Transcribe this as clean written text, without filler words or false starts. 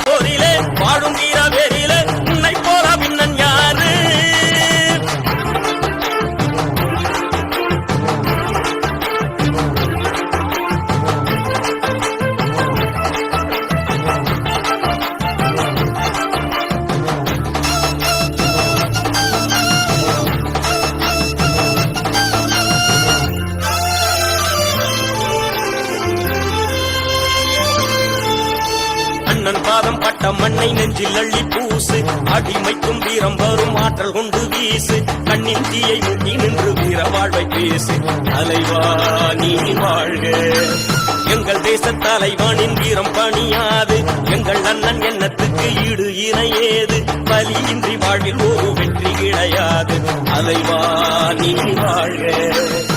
போரிலே வாழும் வீரவேரிலே உன்னை போல பின்னன் யாரு? அண்ணன் பாதம் பட்ட மண்ணை நெஞ்சில் அள்ளி பூசு, அடிமைக்கும் வீரம் வரும் ஆற்றல் கொண்டு வீசு, கண்ணின் தீயை முட்டி நின்று வீர வாழ்வை பேசு. தலைவா நீ வாழ்க, எங்கள் தேச தலைவானின் வீரம் பணியாது, எங்கள் அண்ணன் எண்ணத்துக்கு ஈடு இணையேது, பலியின்றி வாழ்வில் ஒரு வெற்றி கிடையாது. தலைவா நீ வாழ்க.